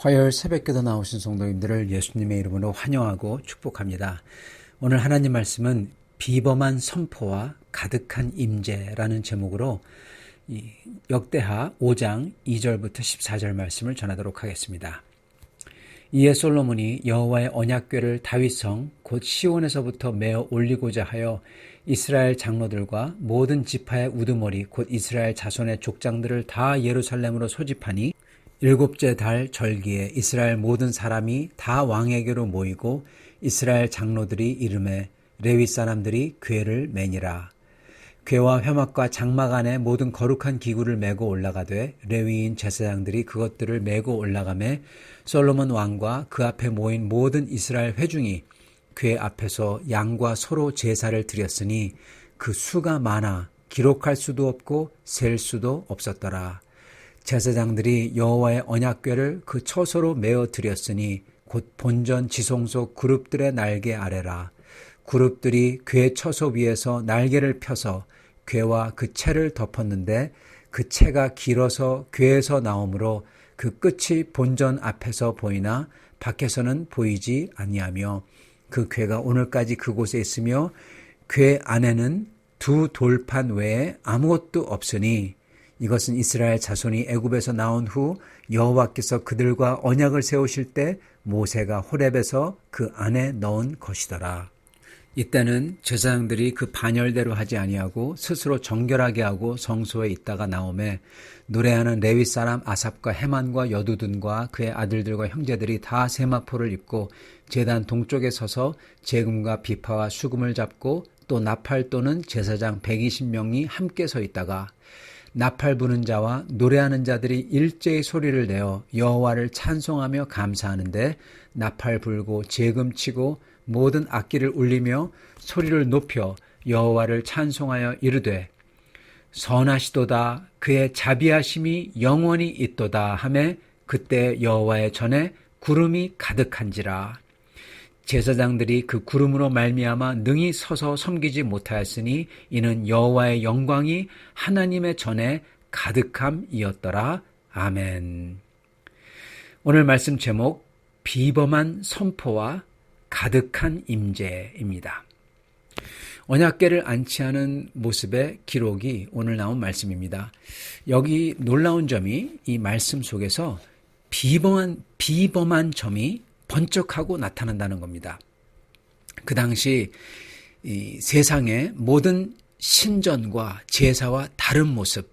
화요일 새벽기도 나오신 성도님들을 예수님의 이름으로 환영하고 축복합니다. 오늘 하나님 말씀은 비범한 선포와 가득한 임재라는 제목으로 역대하 5장 2절부터 14절 말씀을 전하도록 하겠습니다. 이에 솔로몬이 여호와의 언약궤를 다윗성 곧 시온에서부터 메어 올리고자 하여 이스라엘 장로들과 모든 지파의 우두머리 곧 이스라엘 자손의 족장들을 다 예루살렘으로 소집하니 일곱째 달 절기에 이스라엘 모든 사람이 다 왕에게로 모이고 이스라엘 장로들이 이르매 레위 사람들이 궤를 매니라. 궤와 회막과 장막 안에 모든 거룩한 기구를 메고 올라가되 레위인 제사장들이 그것들을 메고 올라가매 솔로몬 왕과 그 앞에 모인 모든 이스라엘 회중이 궤 앞에서 양과 소로 제사를 드렸으니 그 수가 많아 기록할 수도 없고 셀 수도 없었더라. 제사장들이 여호와의 언약궤를 그 처소로 메어 드렸으니 곧 본전 지성소 그룹들의 날개 아래라. 그룹들이 궤 처소 위에서 날개를 펴서 궤와 그 채를 덮었는데 그 채가 길어서 궤에서 나오므로 그 끝이 본전 앞에서 보이나 밖에서는 보이지 아니하며 그 궤가 오늘까지 그곳에 있으며 궤 안에는 두 돌판 외에 아무것도 없으니 이것은 이스라엘 자손이 애굽에서 나온 후 여호와께서 그들과 언약을 세우실 때 모세가 호렙에서 그 안에 넣은 것이더라. 이때는 제사장들이 그 반열대로 하지 아니하고 스스로 정결하게 하고 성소에 있다가 나오매 노래하는 레위 사람 아삽과 헤만과 여두둔과 그의 아들들과 형제들이 다 세마포를 입고 제단 동쪽에 서서 재금과 비파와 수금을 잡고 또 나팔 또는 제사장 120명이 함께 서 있다가 나팔 부는 자와 노래하는 자들이 일제히 소리를 내어 여호와를 찬송하며 감사하는데 나팔 불고 재금 치고 모든 악기를 울리며 소리를 높여 여호와를 찬송하여 이르되 선하시도다 그의 자비하심이 영원히 있도다 하매 그때 여호와의 전에 구름이 가득한지라. 제사장들이 그 구름으로 말미암아 능히 서서 섬기지 못하였으니 이는 여호와의 영광이 하나님의 전에 가득함이었더라. 아멘. 오늘 말씀 제목 비범한 선포와 가득한 임재입니다. 언약궤를 안치하는 모습의 기록이 오늘 나온 말씀입니다. 여기 놀라운 점이 이 말씀 속에서 비범한 점이 번쩍하고 나타난다는 겁니다. 그 당시 이 세상의 모든 신전과 제사와 다른 모습,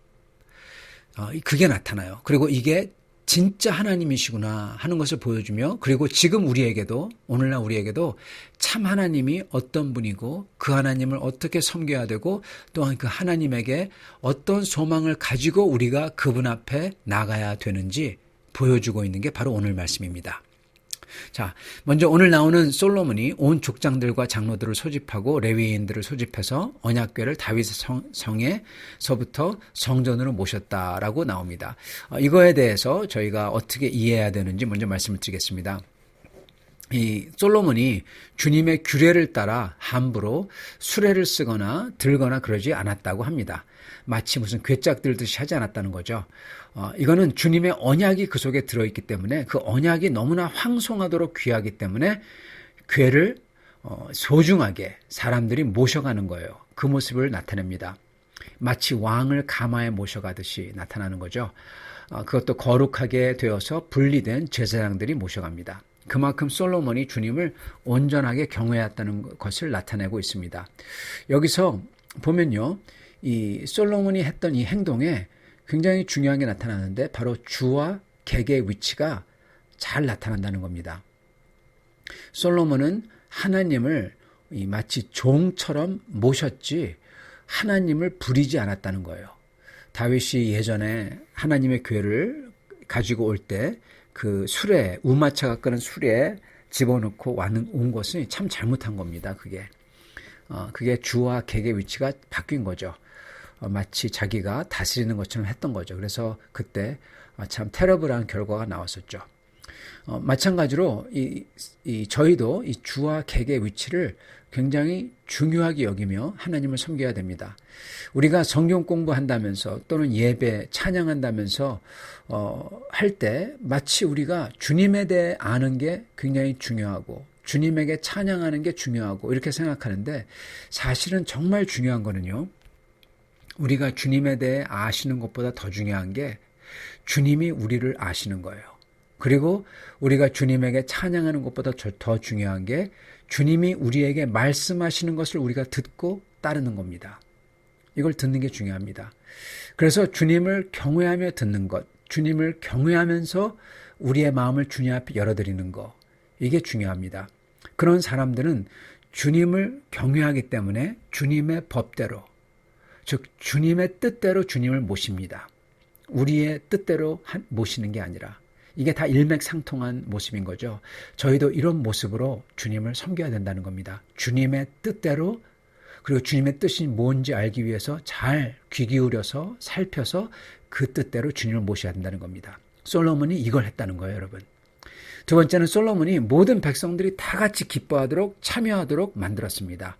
그게 나타나요. 그리고 이게 진짜 하나님이시구나 하는 것을 보여주며, 그리고 지금 우리에게도, 오늘날 우리에게도 참 하나님이 어떤 분이고 그 하나님을 어떻게 섬겨야 되고 또한 그 하나님에게 어떤 소망을 가지고 우리가 그분 앞에 나가야 되는지 보여주고 있는 게 바로 오늘 말씀입니다. 자, 먼저 오늘 나오는 솔로몬이 온 족장들과 장로들을 소집하고 레위인들을 소집해서 언약궤를 다윗 성에서부터 성전으로 모셨다라고 나옵니다. 이거에 대해서 저희가 어떻게 이해해야 되는지 먼저 말씀을 드리겠습니다. 이 솔로몬이 주님의 규례를 따라 함부로 수레를 쓰거나 들거나 그러지 않았다고 합니다. 마치 무슨 괴짝 들듯이 하지 않았다는 거죠. 이거는 주님의 언약이 그 속에 들어있기 때문에 그 언약이 너무나 황송하도록 귀하기 때문에 궤를 소중하게 사람들이 모셔가는 거예요. 그 모습을 나타냅니다. 마치 왕을 가마에 모셔가듯이 나타나는 거죠. 그것도 거룩하게 되어서 분리된 제사장들이 모셔갑니다. 그만큼 솔로몬이 주님을 온전하게 경외했다는 것을 나타내고 있습니다. 여기서 보면요, 이 솔로몬이 했던 이 행동에 굉장히 중요한 게 나타나는데 바로 주와 객의 위치가 잘 나타난다는 겁니다. 솔로몬은 하나님을 마치 종처럼 모셨지 하나님을 부리지 않았다는 거예요. 다윗이 예전에 하나님의 궤를 가지고 올 때 그 수레, 우마차가 끄는 수레에 집어넣고 온 것은 참 잘못한 겁니다. 그게 주와 객의 위치가 바뀐 거죠. 마치 자기가 다스리는 것처럼 했던 거죠. 그래서 그때 참 테러블한 결과가 나왔었죠. 마찬가지로 저희도 이 주와 객의 위치를 굉장히 중요하게 여기며 하나님을 섬겨야 됩니다. 우리가 성경 공부한다면서 또는 예배, 찬양한다면서 할 때 마치 우리가 주님에 대해 아는 게 굉장히 중요하고 주님에게 찬양하는 게 중요하고 이렇게 생각하는데 사실은 정말 중요한 거는요. 우리가 주님에 대해 아시는 것보다 더 중요한 게 주님이 우리를 아시는 거예요. 그리고 우리가 주님에게 찬양하는 것보다 더 중요한 게 주님이 우리에게 말씀하시는 것을 우리가 듣고 따르는 겁니다. 이걸 듣는 게 중요합니다. 그래서 주님을 경외하며 듣는 것, 주님을 경외하면서 우리의 마음을 주님 앞에 열어드리는 것, 이게 중요합니다. 그런 사람들은 주님을 경외하기 때문에 주님의 법대로, 즉 주님의 뜻대로 주님을 모십니다. 우리의 뜻대로 모시는 게 아니라 이게 다 일맥상통한 모습인 거죠. 저희도 이런 모습으로 주님을 섬겨야 된다는 겁니다. 주님의 뜻대로, 그리고 주님의 뜻이 뭔지 알기 위해서 잘 귀 기울여서 살펴서 그 뜻대로 주님을 모셔야 된다는 겁니다. 솔로몬이 이걸 했다는 거예요, 여러분. 두 번째는 솔로몬이 모든 백성들이 다 같이 기뻐하도록 참여하도록 만들었습니다.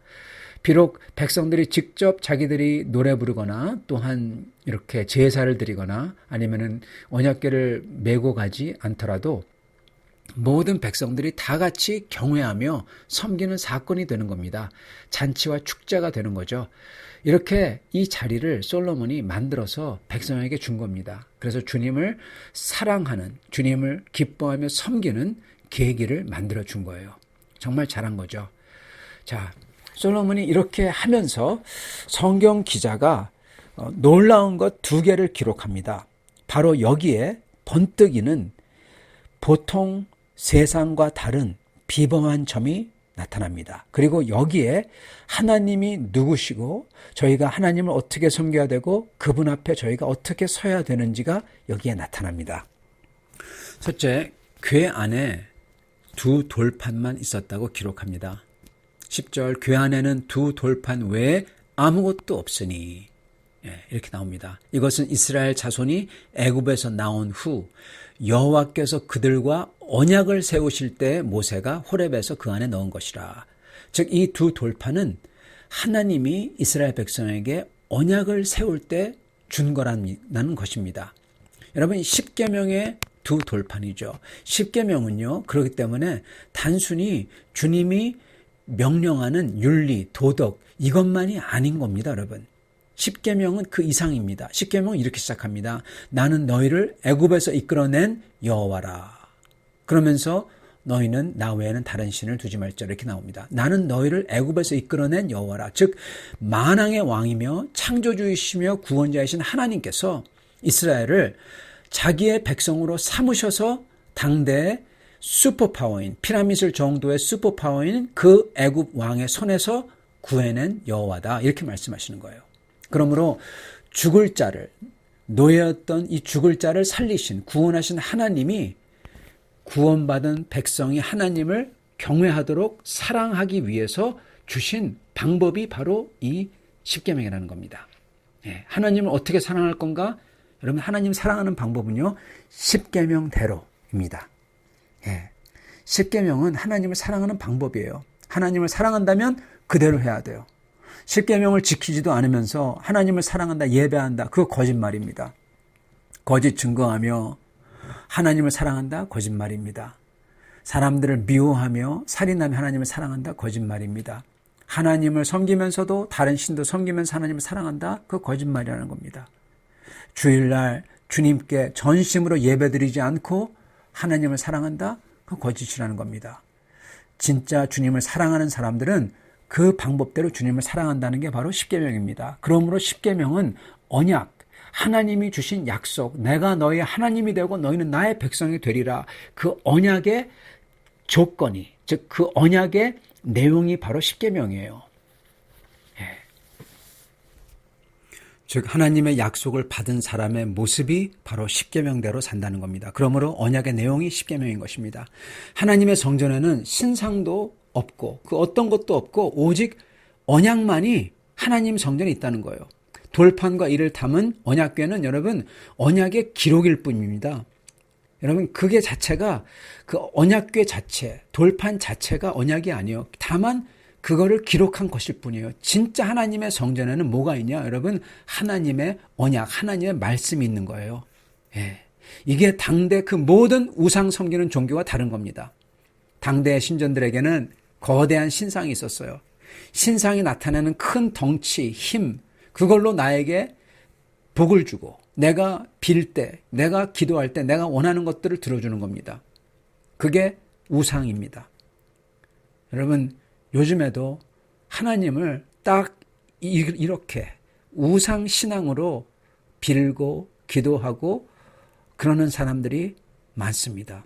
비록 백성들이 직접 자기들이 노래 부르거나 또한 이렇게 제사를 드리거나 아니면은 언약궤를 메고 가지 않더라도 모든 백성들이 다 같이 경외하며 섬기는 사건이 되는 겁니다. 잔치와 축제가 되는 거죠. 이렇게 이 자리를 솔로몬이 만들어서 백성에게 준 겁니다. 그래서 주님을 사랑하는, 주님을 기뻐하며 섬기는 계기를 만들어 준 거예요. 정말 잘한 거죠. 자, 솔로몬이 이렇게 하면서 성경 기자가 놀라운 것 두 개를 기록합니다. 바로 여기에 번뜩이는 보통 세상과 다른 비범한 점이 나타납니다. 그리고 여기에 하나님이 누구시고 저희가 하나님을 어떻게 섬겨야 되고 그분 앞에 저희가 어떻게 서야 되는지가 여기에 나타납니다. 첫째, 궤 안에 두 돌판만 있었다고 기록합니다. 10절, 궤 안에는 두 돌판 외에 아무것도 없으니, 이렇게 나옵니다. 이것은 이스라엘 자손이 애굽에서 나온 후 여호와께서 그들과 언약을 세우실 때 모세가 호렙에서 그 안에 넣은 것이라. 즉 이 두 돌판은 하나님이 이스라엘 백성에게 언약을 세울 때 준 거라는 것입니다. 여러분, 십계명의 두 돌판이죠. 십계명은요, 그렇기 때문에 단순히 주님이 명령하는 윤리, 도덕 이것만이 아닌 겁니다, 여러분. 십계명은 그 이상입니다. 십계명은 이렇게 시작합니다. 나는 너희를 애굽에서 이끌어낸 여호와라. 그러면서 너희는 나 외에는 다른 신을 두지 말자 이렇게 나옵니다. 나는 너희를 애굽에서 이끌어낸 여호와라. 즉 만왕의 왕이며 창조주이시며 구원자이신 하나님께서 이스라엘을 자기의 백성으로 삼으셔서 당대의 슈퍼파워인, 피라미드 정도의 슈퍼파워인 그 애굽 왕의 손에서 구해낸 여호와다 이렇게 말씀하시는 거예요. 그러므로 죽을 자를, 노예였던 이 죽을 자를 살리신, 구원하신 하나님이 구원받은 백성이 하나님을 경외하도록 사랑하기 위해서 주신 방법이 바로 이 십계명이라는 겁니다. 하나님을 어떻게 사랑할 건가? 여러분, 하나님 사랑하는 방법은요, 십계명대로입니다. 십계명은 하나님을 사랑하는 방법이에요. 하나님을 사랑한다면 그대로 해야 돼요. 십계명을 지키지도 않으면서 하나님을 사랑한다, 예배한다, 그거 거짓말입니다. 거짓 증거하며 하나님을 사랑한다, 거짓말입니다. 사람들을 미워하며 살인하며 하나님을 사랑한다, 거짓말입니다. 하나님을 섬기면서도 다른 신도 섬기면서 하나님을 사랑한다, 그거 거짓말이라는 겁니다. 주일날 주님께 전심으로 예배드리지 않고 하나님을 사랑한다, 그거 거짓이라는 겁니다. 진짜 주님을 사랑하는 사람들은 그 방법대로 주님을 사랑한다는 게 바로 십계명입니다. 그러므로 십계명은 언약, 하나님이 주신 약속, 내가 너희 하나님이 되고 너희는 나의 백성이 되리라. 그 언약의 조건이, 즉 그 언약의 내용이 바로 십계명이에요. 즉 하나님의 약속을 받은 사람의 모습이 바로 십계명대로 산다는 겁니다. 그러므로 언약의 내용이 십계명인 것입니다. 하나님의 성전에는 신상도 없고 그 어떤 것도 없고 오직 언약만이 하나님 성전에 있다는 거예요. 돌판과 이를 담은 언약궤는 여러분 언약의 기록일 뿐입니다. 여러분, 그게 자체가 그 언약궤 자체, 돌판 자체가 언약이 아니에요. 다만 그거를 기록한 것일 뿐이에요. 진짜 하나님의 성전에는 뭐가 있냐? 여러분, 하나님의 언약, 하나님의 말씀이 있는 거예요. 예. 이게 당대 그 모든 우상 섬기는 종교와 다른 겁니다. 당대의 신전들에게는 거대한 신상이 있었어요. 신상이 나타내는 큰 덩치, 힘, 그걸로 나에게 복을 주고 내가 빌 때, 내가 기도할 때 내가 원하는 것들을 들어주는 겁니다. 그게 우상입니다. 여러분, 요즘에도 하나님을 딱 이렇게 우상신앙으로 빌고 기도하고 그러는 사람들이 많습니다.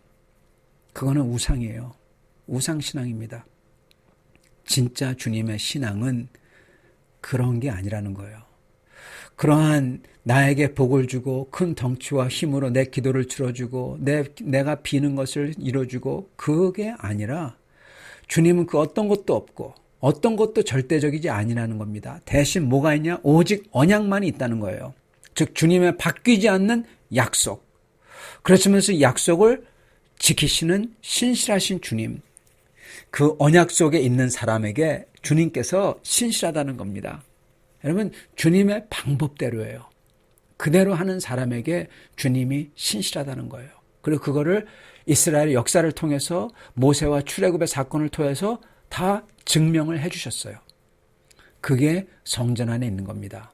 그거는 우상이에요. 우상신앙입니다. 진짜 주님의 신앙은 그런 게 아니라는 거예요. 그러한 나에게 복을 주고 큰 덩치와 힘으로 내 기도를 들어주고 내가 비는 것을 이뤄주고 그게 아니라 주님은 그 어떤 것도 없고 어떤 것도 절대적이지 아니라는 겁니다. 대신 뭐가 있냐? 오직 언약만이 있다는 거예요. 즉 주님의 바뀌지 않는 약속. 그렇지만서 약속을 지키시는 신실하신 주님. 그 언약 속에 있는 사람에게 주님께서 신실하다는 겁니다. 여러분, 주님의 방법대로예요. 그대로 하는 사람에게 주님이 신실하다는 거예요. 그리고 그거를 이스라엘의 역사를 통해서 모세와 출애굽의 사건을 통해서 다 증명을 해 주셨어요. 그게 성전 안에 있는 겁니다.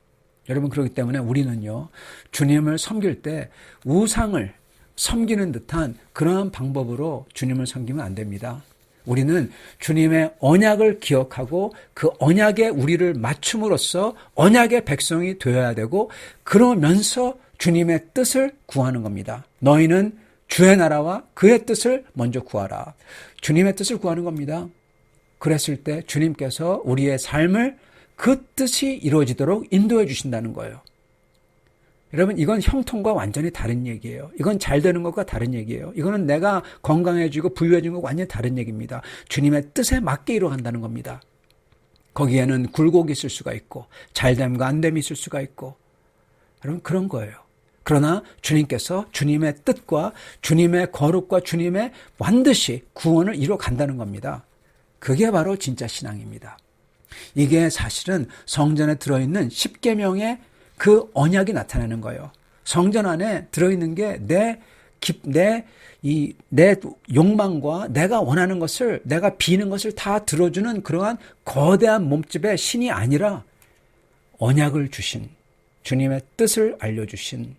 여러분, 그렇기 때문에 우리는요, 주님을 섬길 때 우상을 섬기는 듯한 그러한 방법으로 주님을 섬기면 안 됩니다. 우리는 주님의 언약을 기억하고 그 언약에 우리를 맞춤으로써 언약의 백성이 되어야 되고 그러면서 주님의 뜻을 구하는 겁니다. 너희는 주의 나라와 그의 뜻을 먼저 구하라. 주님의 뜻을 구하는 겁니다. 그랬을 때 주님께서 우리의 삶을 그 뜻이 이루어지도록 인도해 주신다는 거예요. 여러분, 이건 형통과 완전히 다른 얘기예요. 이건 잘 되는 것과 다른 얘기예요. 이거는 내가 건강해지고 부유해지는 것과 완전히 다른 얘기입니다. 주님의 뜻에 맞게 이루어간다는 겁니다. 거기에는 굴곡이 있을 수가 있고 잘됨과 안됨이 있을 수가 있고 여러분, 그런 거예요. 그러나 주님께서 주님의 뜻과 주님의 거룩과 주님의 반드시 구원을 이루어간다는 겁니다. 그게 바로 진짜 신앙입니다. 이게 사실은 성전에 들어있는 십계명의 그 언약이 나타나는 거예요. 성전 안에 들어있는 게 내 욕망과 내가 원하는 것을, 내가 비는 것을 다 들어주는 그러한 거대한 몸집의 신이 아니라 언약을 주신, 주님의 뜻을 알려주신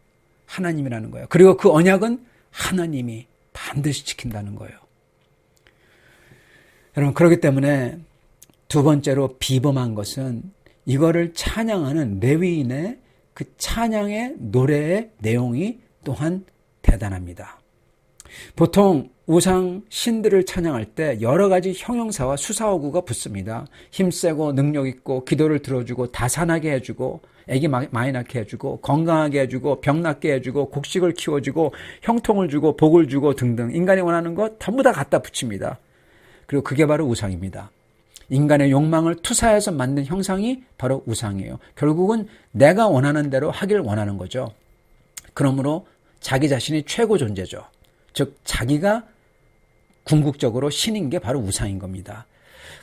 하나님이라는 거예요. 그리고 그 언약은 하나님이 반드시 지킨다는 거예요. 여러분, 그렇기 때문에 두 번째로 비범한 것은 이거를 찬양하는 레위인의 그 찬양의 노래의 내용이 또한 대단합니다. 보통 우상 신들을 찬양할 때 여러 가지 형용사와 수사어구가 붙습니다. 힘세고 능력 있고 기도를 들어주고 다산하게 해주고 아기 많이 낳게 해주고 건강하게 해주고 병 낫게 해주고 곡식을 키워주고 형통을 주고 복을 주고 등등 인간이 원하는 것 전부 다 갖다 붙입니다. 그리고 그게 바로 우상입니다. 인간의 욕망을 투사해서 만든 형상이 바로 우상이에요. 결국은 내가 원하는 대로 하길 원하는 거죠. 그러므로 자기 자신이 최고 존재죠. 즉 자기가 궁극적으로 신인 게 바로 우상인 겁니다.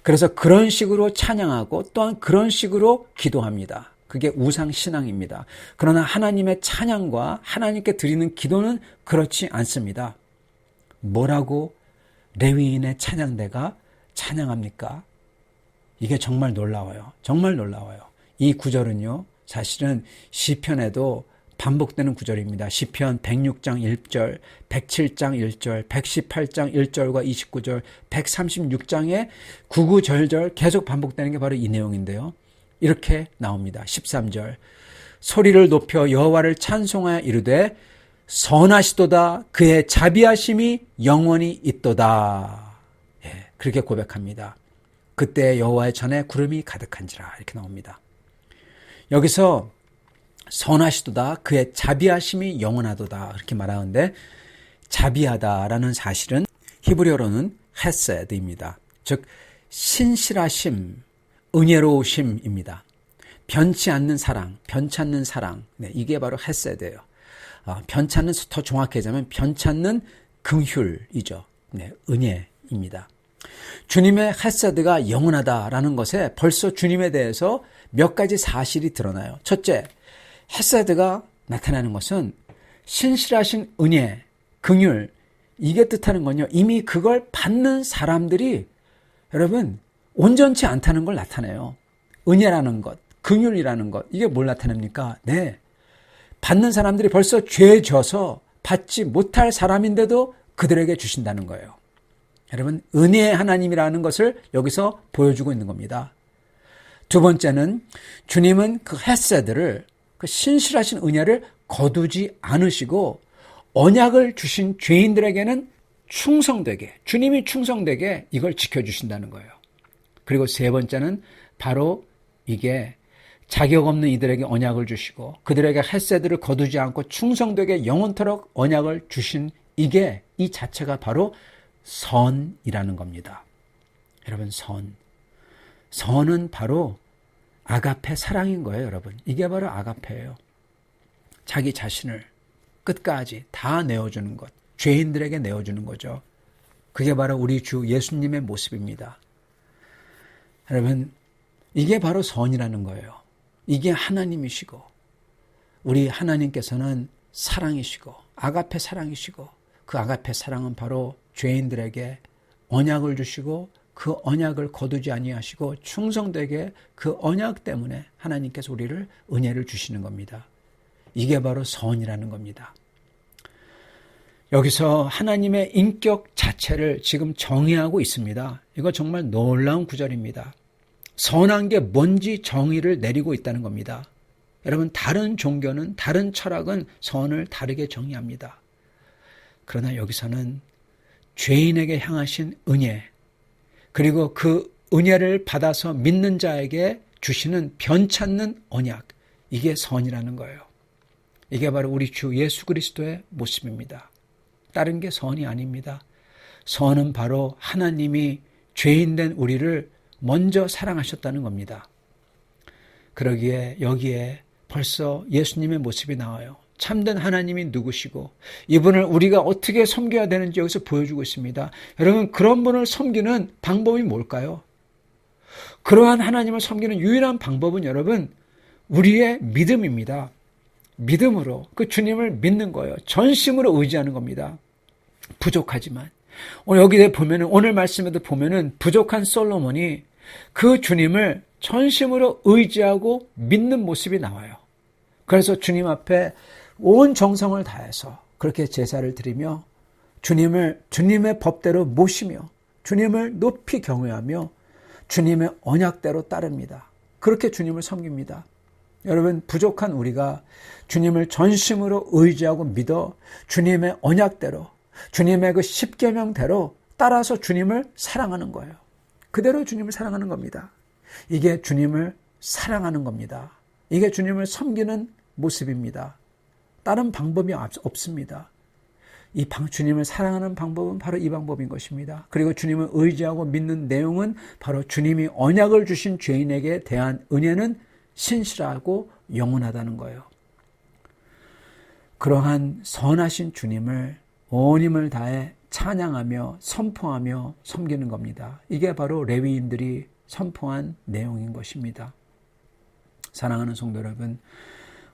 그래서 그런 식으로 찬양하고 또한 그런 식으로 기도합니다. 그게 우상신앙입니다. 그러나 하나님의 찬양과 하나님께 드리는 기도는 그렇지 않습니다. 뭐라고 레위인의 찬양대가 찬양합니까? 이게 정말 놀라워요. 정말 놀라워요. 이 구절은요, 사실은 시편에도 반복되는 구절입니다. 시편 106장 1절, 107장 1절, 118장 1절과 29절, 136장에 구구절절 계속 반복되는 게 바로 이 내용인데요. 이렇게 나옵니다. 13절, 소리를 높여 여호와를 찬송하여 이르되 선하시도다 그의 자비하심이 영원히 있도다. 예, 그렇게 고백합니다. 그때 여호와의 전에 구름이 가득한지라 이렇게 나옵니다. 여기서 선하시도다 그의 자비하심이 영원하도다 이렇게 말하는데 자비하다라는 사실은 히브리어로는 헤세드입니다. 즉 신실하심, 은혜로우심입니다. 변치 않는 사랑, 변치 않는 사랑. 네, 이게 바로 헤세드예요. 변찮는, 더 정확하자면 변찮는 긍휼이죠. 네, 은혜입니다. 주님의 헤세드가 영원하다라는 것에 벌써 주님에 대해서 몇 가지 사실이 드러나요. 첫째, 헤세드가 나타나는 것은 신실하신 은혜, 긍휼, 이게 뜻하는 건요, 이미 그걸 받는 사람들이 여러분 온전치 않다는 걸 나타내요. 은혜라는 것, 긍휼이라는 것, 이게 뭘 나타냅니까? 네, 받는 사람들이 벌써 죄 져서 받지 못할 사람인데도 그들에게 주신다는 거예요. 여러분, 은혜의 하나님이라는 것을 여기서 보여주고 있는 겁니다. 두 번째는 주님은 그 헤세드를, 그 신실하신 은혜를 거두지 않으시고 언약을 주신 죄인들에게는 충성되게, 주님이 충성되게 이걸 지켜주신다는 거예요. 그리고 세 번째는 바로 이게 자격 없는 이들에게 언약을 주시고 그들에게 헤세드를 거두지 않고 충성되게 영원토록 언약을 주신 이게, 이 자체가 바로 선이라는 겁니다. 여러분, 선은 바로 아가페 사랑인 거예요. 여러분, 이게 바로 아가페예요. 자기 자신을 끝까지 다 내어주는 것, 죄인들에게 내어주는 거죠. 그게 바로 우리 주 예수님의 모습입니다. 여러분, 이게 바로 선이라는 거예요. 이게 하나님이시고 우리 하나님께서는 사랑이시고 아가페 사랑이시고, 그 아가페 사랑은 바로 죄인들에게 언약을 주시고 그 언약을 거두지 아니하시고 충성되게 그 언약 때문에 하나님께서 우리를 은혜를 주시는 겁니다. 이게 바로 선이라는 겁니다. 여기서 하나님의 인격 자체를 지금 정의하고 있습니다. 이거 정말 놀라운 구절입니다. 선한 게 뭔지 정의를 내리고 있다는 겁니다. 여러분, 다른 종교는, 다른 철학은 선을 다르게 정의합니다. 그러나 여기서는 죄인에게 향하신 은혜, 그리고 그 은혜를 받아서 믿는 자에게 주시는 변찮는 언약, 이게 선이라는 거예요. 이게 바로 우리 주 예수 그리스도의 모습입니다. 다른 게 선이 아닙니다. 선은 바로 하나님이 죄인된 우리를 먼저 사랑하셨다는 겁니다. 그러기에 여기에 벌써 예수님의 모습이 나와요. 참된 하나님이 누구시고 이분을 우리가 어떻게 섬겨야 되는지 여기서 보여주고 있습니다. 여러분, 그런 분을 섬기는 방법이 뭘까요? 그러한 하나님을 섬기는 유일한 방법은 여러분, 우리의 믿음입니다. 믿음으로 그 주님을 믿는 거예요. 전심으로 의지하는 겁니다. 부족하지만 오늘 여기에 보면은, 오늘 말씀에도 보면은 부족한 솔로몬이 그 주님을 전심으로 의지하고 믿는 모습이 나와요. 그래서 주님 앞에 온 정성을 다해서 그렇게 제사를 드리며 주님의 법대로 모시며 주님을 높이 경외하며 주님의 언약대로 따릅니다. 그렇게 주님을 섬깁니다. 여러분, 부족한 우리가 주님을 전심으로 의지하고 믿어 주님의 언약대로, 주님의 그 십계명대로 따라서 주님을 사랑하는 거예요. 그대로 주님을 사랑하는 겁니다. 이게 주님을 사랑하는 겁니다. 이게 주님을 섬기는 모습입니다. 다른 방법이 없습니다. 주님을 사랑하는 방법은 바로 이 방법인 것입니다. 그리고 주님을 의지하고 믿는 내용은 바로 주님이 언약을 주신 죄인에게 대한 은혜는 신실하고 영원하다는 거예요. 그러한 선하신 주님을 온 힘을 다해 찬양하며 선포하며 섬기는 겁니다. 이게 바로 레위인들이 선포한 내용인 것입니다. 사랑하는 성도 여러분,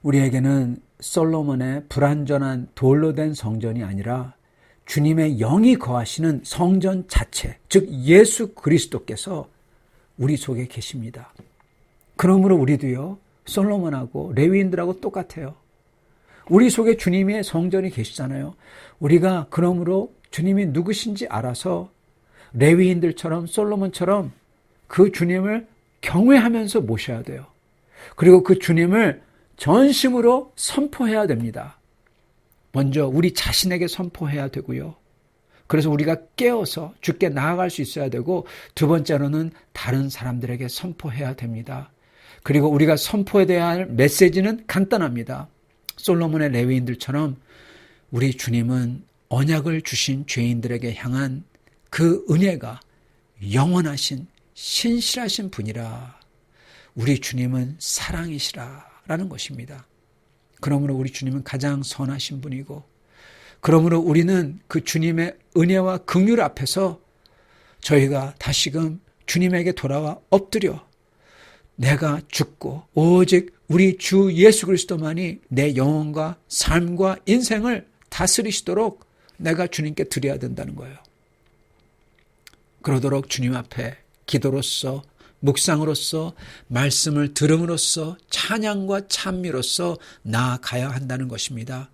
우리에게는 솔로몬의 불완전한 돌로 된 성전이 아니라 주님의 영이 거하시는 성전 자체, 즉 예수 그리스도께서 우리 속에 계십니다. 그러므로 우리도요, 솔로몬하고 레위인들하고 똑같아요. 우리 속에 주님의 성전이 계시잖아요. 우리가 그러므로 주님이 누구신지 알아서 레위인들처럼 솔로몬처럼 그 주님을 경외하면서 모셔야 돼요. 그리고 그 주님을 전심으로 선포해야 됩니다. 먼저 우리 자신에게 선포해야 되고요. 그래서 우리가 깨어서 주께 나아갈 수 있어야 되고, 두 번째로는 다른 사람들에게 선포해야 됩니다. 그리고 우리가 선포해야 할 메시지는 간단합니다. 솔로몬의 레위인들처럼 우리 주님은 언약을 주신 죄인들에게 향한 그 은혜가 영원하신 신실하신 분이라, 우리 주님은 사랑이시라 라는 것입니다. 그러므로 우리 주님은 가장 선하신 분이고, 그러므로 우리는 그 주님의 은혜와 긍휼 앞에서 저희가 다시금 주님에게 돌아와 엎드려 내가 죽고 오직 우리 주 예수 그리스도만이 내 영혼과 삶과 인생을 다스리시도록 내가 주님께 드려야 된다는 거예요. 그러도록 주님 앞에 기도로서, 묵상으로서, 말씀을 들음으로써, 찬양과 찬미로서 나아가야 한다는 것입니다.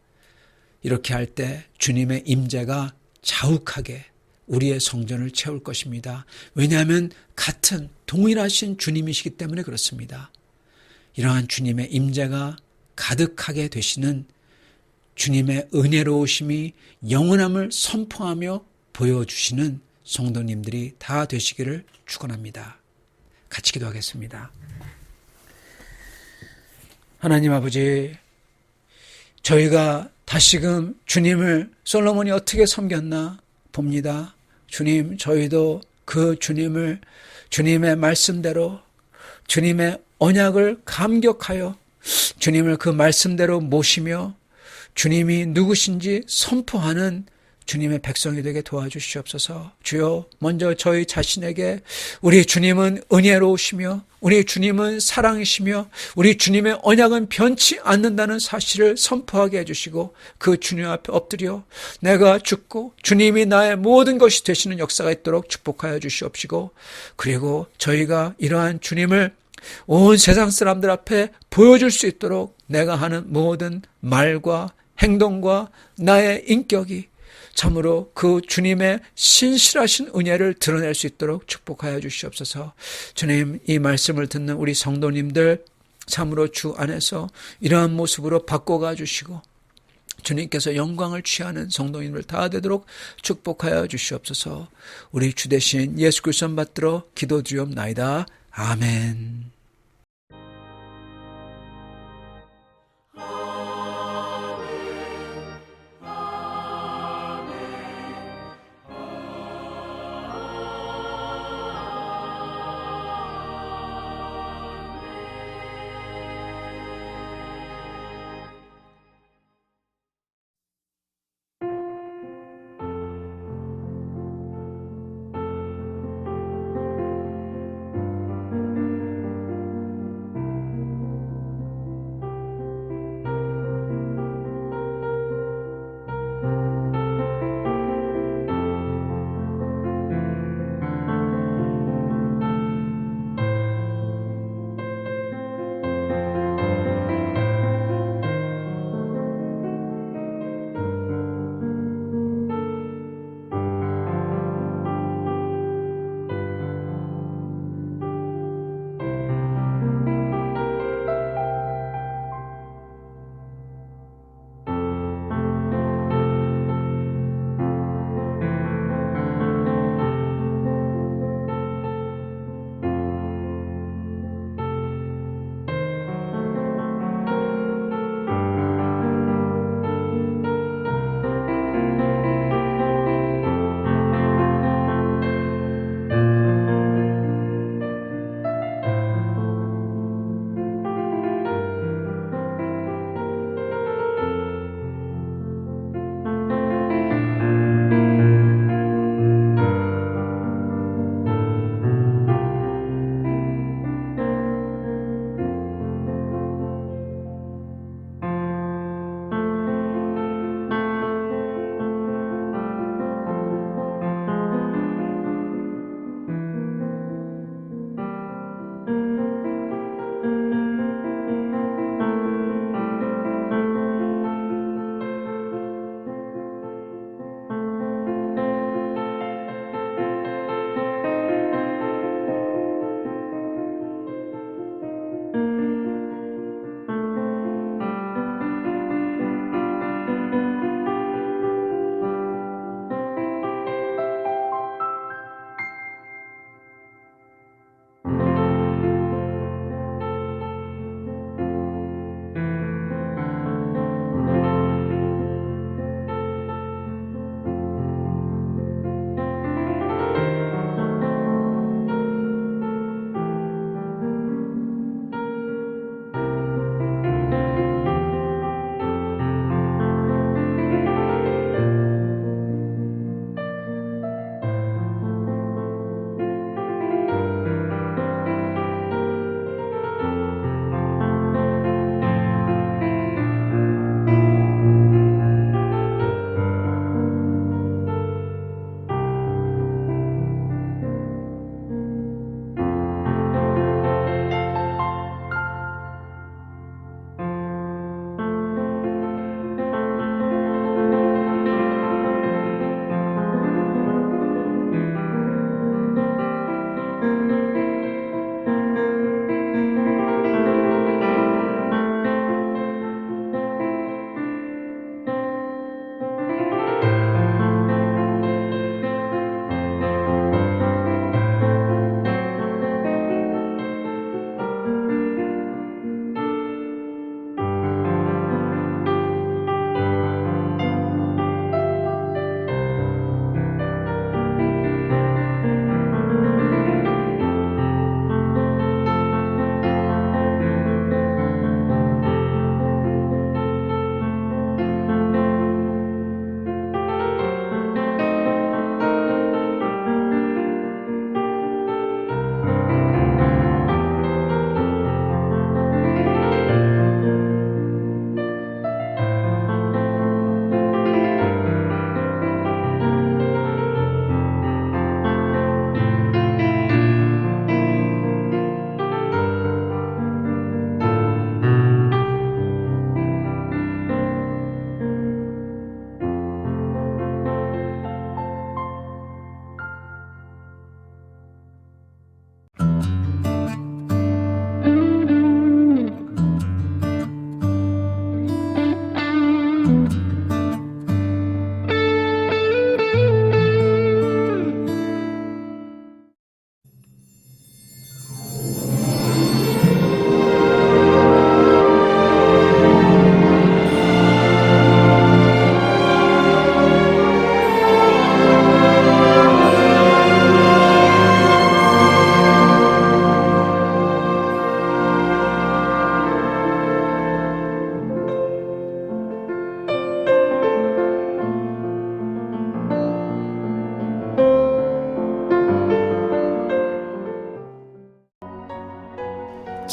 이렇게 할 때 주님의 임재가 자욱하게 우리의 성전을 채울 것입니다. 왜냐하면 같은 동일하신 주님이시기 때문에 그렇습니다. 이러한 주님의 임재가 가득하게 되시는 주님의 은혜로우심이 영원함을 선포하며 보여주시는 성도님들이 다 되시기를 축원합니다. 같이 기도하겠습니다. 하나님 아버지, 저희가 다시금 주님을 솔로몬이 어떻게 섬겼나 봅니다. 주님, 저희도 그 주님을 주님의 말씀대로, 주님의 언약을 감격하여 주님을 그 말씀대로 모시며 주님이 누구신지 선포하는 주님의 백성이 되게 도와주시옵소서. 주여, 먼저 저희 자신에게 우리 주님은 은혜로우시며 우리 주님은 사랑이시며 우리 주님의 언약은 변치 않는다는 사실을 선포하게 해주시고, 그 주님 앞에 엎드려 내가 죽고 주님이 나의 모든 것이 되시는 역사가 있도록 축복하여 주시옵시고, 그리고 저희가 이러한 주님을 온 세상 사람들 앞에 보여줄 수 있도록 내가 하는 모든 말과 행동과 나의 인격이 참으로 그 주님의 신실하신 은혜를 드러낼 수 있도록 축복하여 주시옵소서. 주님, 이 말씀을 듣는 우리 성도님들 참으로 주 안에서 이러한 모습으로 바꿔가 주시고 주님께서 영광을 취하는 성도님들 다 되도록 축복하여 주시옵소서. 우리 주 대신 예수 그리스도 받들어 기도드리옵나이다. 아멘.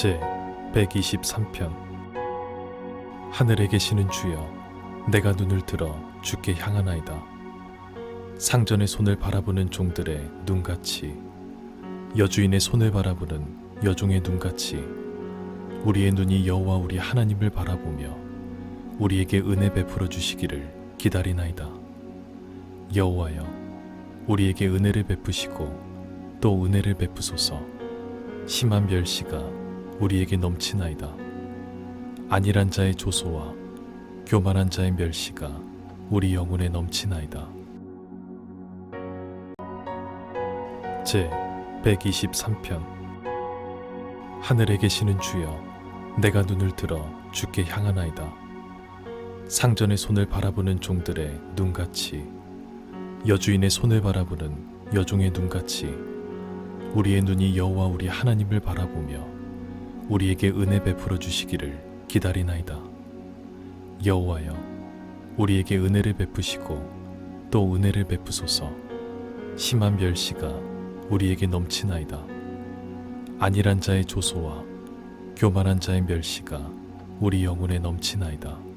제 123편. 하늘에 계시는 주여, 내가 눈을 들어 주께 향하나이다. 상전의 손을 바라보는 종들의 눈같이, 여주인의 손을 바라보는 여종의 눈같이 우리의 눈이 여호와 우리 하나님을 바라보며 우리에게 은혜 베풀어 주시기를 기다리나이다. 여호와여, 우리에게 은혜를 베푸시고 또 은혜를 베푸소서. 심한 멸시가 우리에게 넘치나이다. 안일한 자의 조소와 교만한 자의 멸시가 우리 영혼에 넘치나이다. 제 123편. 하늘에 계시는 주여, 내가 눈을 들어 주께 향하나이다. 상전의 손을 바라보는 종들의 눈같이, 여주인의 손을 바라보는 여종의 눈같이 우리의 눈이 여호와 우리 하나님을 바라보며 우리에게 은혜 베풀어 주시기를 기다리나이다. 여호와여, 우리에게 은혜를 베푸시고 또 은혜를 베푸소서. 심한 멸시가 우리에게 넘치나이다. 안일한 자의 조소와 교만한 자의 멸시가 우리 영혼에 넘치나이다.